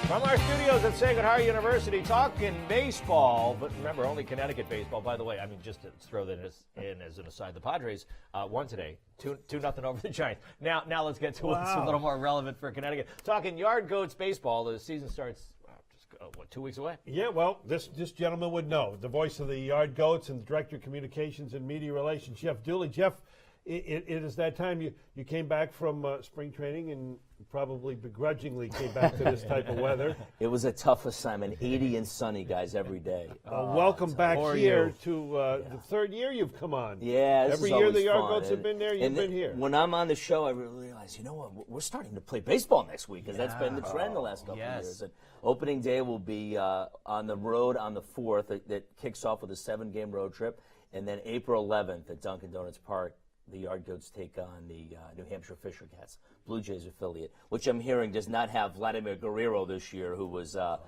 From our studios at Sacred Heart University, talking baseball, but remember, only Connecticut baseball. By the way, I mean, just to throw that in as an aside, the Padres won today, 2-0 over the Giants. Now let's get to what's a little more relevant for Connecticut. Talking Yard Goats baseball, the season starts, 2 weeks away? Yeah, well, this gentleman would know. The voice of the Yard Goats and the Director of Communications and Media Relations, Jeff Dooley. Jeff, it is that time you came back from spring training and probably begrudgingly came back to this type of weather. It was a tough assignment, 80 and sunny, guys, every day. Welcome back here to the third year you've come on. Yeah, every year the Yard Goats have been there, you've been here. When I'm on the show, I realize, you know what, we're starting to play baseball next week, because that's been the trend the last couple of years. And opening day will be on the road on the 4th. That kicks off with a 7-game road trip. And then April 11th at Dunkin' Donuts Park, the Yard Goats take on the New Hampshire Fisher Cats, Blue Jays affiliate, which I'm hearing does not have Vladimir Guerrero this year, who was a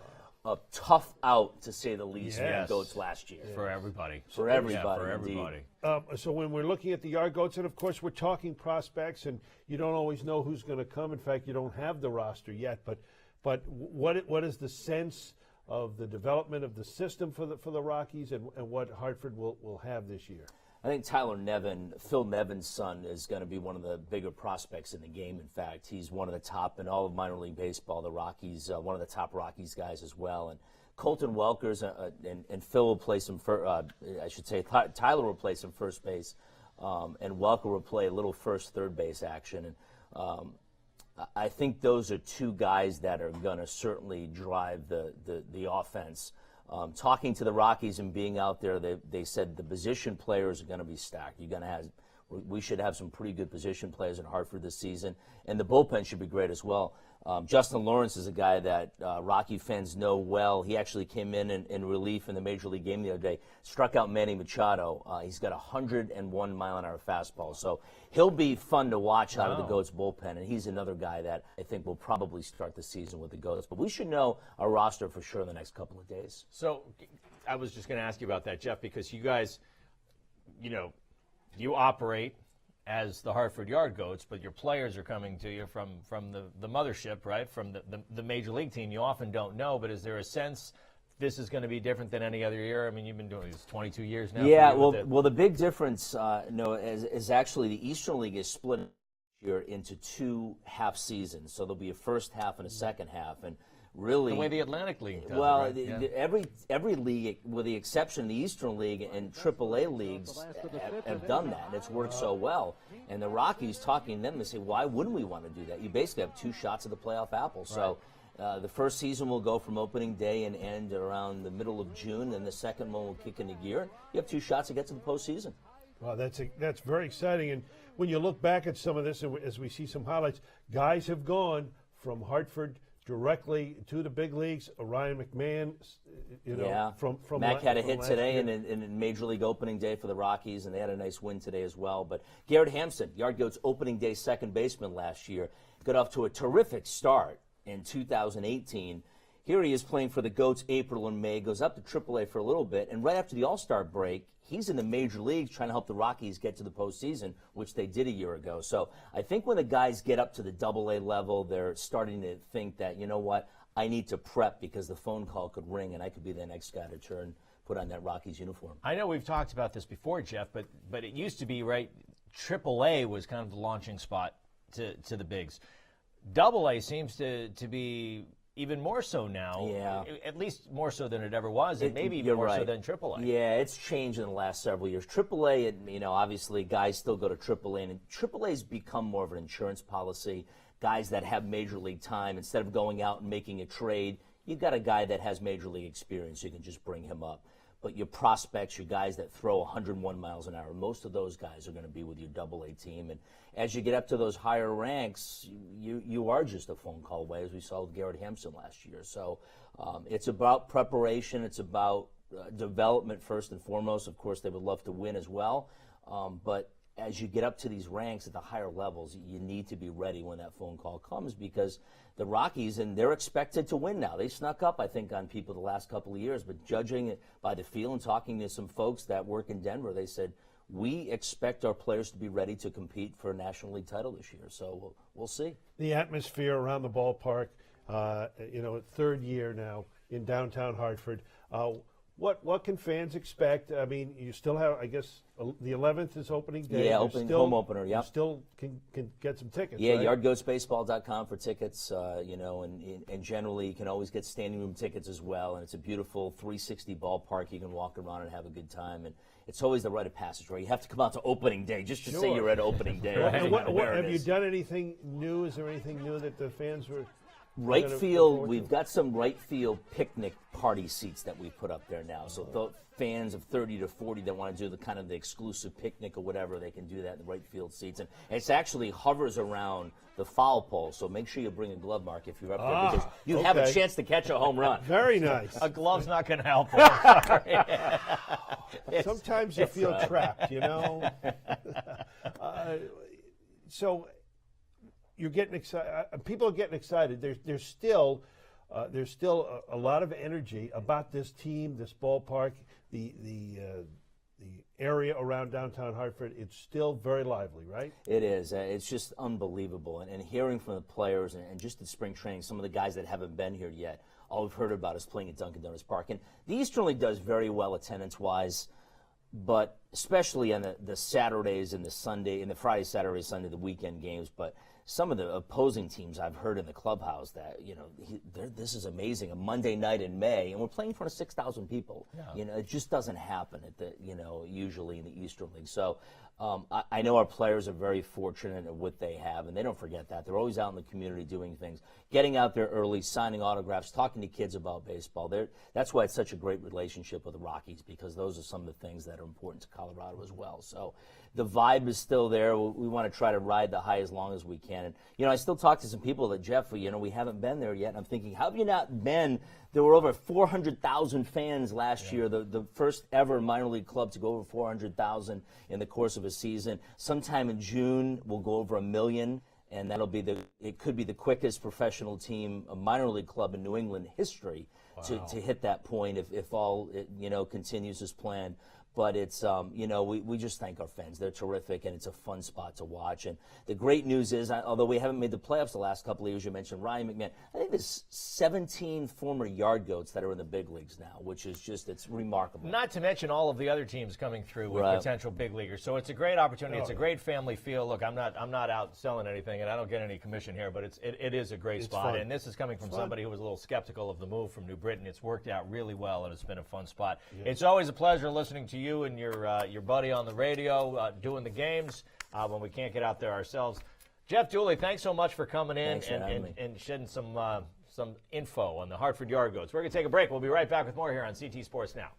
tough out, to say the least, for the Goats last year. For everybody. For everybody. Yeah, for everybody. So when we're looking at the Yard Goats, and of course we're talking prospects, and you don't always know who's going to come. In fact, you don't have the roster yet. But what is the sense of the development of the system for the Rockies, and what Hartford will have this year? I think Tyler Nevin, Phil Nevin's son, is going to be one of the bigger prospects in the game. In fact, he's one of the top in all of minor league baseball. The Rockies, one of the top Rockies guys as well. And Colton Welkers and Phil will play some. Tyler will play some first base, and Welker will play a little first, third base action. And I think those are two guys that are going to certainly drive the offense. Talking to the Rockies and being out there, they said the position players are going to be stacked. We should have some pretty good position players in Hartford this season, and the bullpen should be great as well. Justin Lawrence is a guy that Rocky fans know well. He actually came in relief in the Major League game the other day, struck out Manny Machado. He's got a 101-mile-an-hour fastball, so he'll be fun to watch out of the Goats bullpen, and he's another guy that I think will probably start the season with the Goats. But we should know our roster for sure in the next couple of days. So I was just going to ask you about that, Jeff, because you guys, you operate as the Hartford Yard Goats, but your players are coming to you from the mothership, right? From the Major League team. You often don't know, but is there a sense this is going to be different than any other year? I mean, you've been doing this 22 years now. Yeah, well, the big difference, is actually the Eastern League is split here into 2 half seasons. So there'll be a first half and a second half, and really, the way the Atlantic League does well, it, right? every league, with the exception of the Eastern League and AAA leagues, have done that. It's worked so well. And the Rockies, talking to them, they say, why wouldn't we want to do that? You basically have 2 shots at the playoff apple. So the first season will go from opening day and end around the middle of June, and the second one will kick into gear. You have 2 shots to get to the postseason. Well, that's very exciting. And when you look back at some of this, and as we see some highlights, guys have gone from Hartford directly to the big leagues. Ryan McMahon, from Mac had a hit today in Major League opening day for the Rockies, and they had a nice win today as well. But Garrett Hampson, Yard Goats opening day second baseman last year, got off to a terrific start in 2018. Here he is playing for the Goats April and May, goes up to AAA for a little bit, and right after the All-Star break, he's in the major leagues trying to help the Rockies get to the postseason, which they did a year ago. So I think when the guys get up to the AA level, they're starting to think that, you know what, I need to prep because the phone call could ring and I could be the next guy to put on that Rockies uniform. I know we've talked about this before, Jeff, but it used to be, right, AAA was kind of the launching spot to the bigs. AA seems to be even more so now, at least more so than it ever was, and maybe even more so than AAA. Yeah, it's changed in the last several years. AAA, obviously guys still go to AAA, and AAA's become more of an insurance policy. Guys that have major league time, instead of going out and making a trade, you've got a guy that has major league experience, you can just bring him up. But your prospects, your guys that throw 101 miles an hour, most of those guys are going to be with your AA team. And as you get up to those higher ranks, you are just a phone call away, as we saw with Garrett Hampson last year. So it's about preparation. It's about development first and foremost. Of course, they would love to win as well. But as you get up to these ranks at the higher levels, you need to be ready when that phone call comes, because the Rockies, and they're expected to win now. They snuck up, I think, on people the last couple of years, but judging it by the feel and talking to some folks that work in Denver, they said, we expect our players to be ready to compete for a National League title this year. So we'll see. The atmosphere around the ballpark, third year now in downtown Hartford. What can fans expect? I mean, you still have, I guess, the 11th is opening day. Yeah, home opener, You yep. still can get some tickets, Yeah, right? yardgoatsbaseball.com for tickets, and generally you can always get standing room tickets as well. And it's a beautiful 360 ballpark. You can walk around and have a good time. And it's always the rite of passage, right? You have to come out to opening day just to say you're at opening day. And have you done anything new? Is there anything new that the fans were... Right field, we've got some right field picnic party seats that we put up there now. So the fans of 30 to 40 that want to do the kind of the exclusive picnic or whatever, they can do that in the right field seats. And it actually hovers around the foul pole, so make sure you bring a glove, Mark, if you're up there, because you have a chance to catch a home run. Very nice. A glove's not going to help. Sometimes you feel trapped, So you're getting excited. People are getting excited. There's still a lot of energy about this team, this ballpark, the area around downtown Hartford. It's still very lively, right? It is. It's just unbelievable. And hearing from the players and just the spring training, some of the guys that haven't been here yet, all we've heard about is playing at Dunkin' Donuts Park. And the Eastern League does very well attendance-wise, but especially on the Saturdays and the Friday, Saturday, Sunday, the weekend games. But some of the opposing teams I've heard in the clubhouse that, this is amazing. A Monday night in May, and we're playing in front of 6,000 people. Yeah. It just doesn't happen at usually in the Eastern League. So I know our players are very fortunate at what they have, and they don't forget that. They're always out in the community doing things, getting out there early, signing autographs, talking to kids about baseball. That's why it's such a great relationship with the Rockies, because those are some of the things that are important to Colorado as well. So the vibe is still there. We want to try to ride the high as long as we can. And, I still talk to some people that, Jeff, we haven't been there yet. And I'm thinking, how have you not been? There were over 400,000 fans last year, the first ever minor league club to go over 400,000 in the course of a season. Sometime in June, we'll go over 1 million. And it could be the quickest professional team, a minor league club in New England history to hit that point if all continues as planned. But it's, we just thank our fans. They're terrific, and it's a fun spot to watch. And the great news is, although we haven't made the playoffs the last couple of years, you mentioned Ryan McMahon, I think there's 17 former yard goats that are in the big leagues now, which is just, it's remarkable. Not to mention all of the other teams coming through with potential big leaguers. So it's a great opportunity. It's a great family feel. Look, I'm not out selling anything, and I don't get any commission here, but it is a great spot. Fun. And this is coming from somebody who was a little skeptical of the move from New Britain. It's worked out really well, and it's been a fun spot. Yeah. It's always a pleasure listening to you and your buddy on the radio doing the games when we can't get out there ourselves. Jeff Dooley, thanks so much for coming in and shedding some info on the Hartford Yard Goats. We're going to take a break. We'll be right back with more here on CT Sports Now.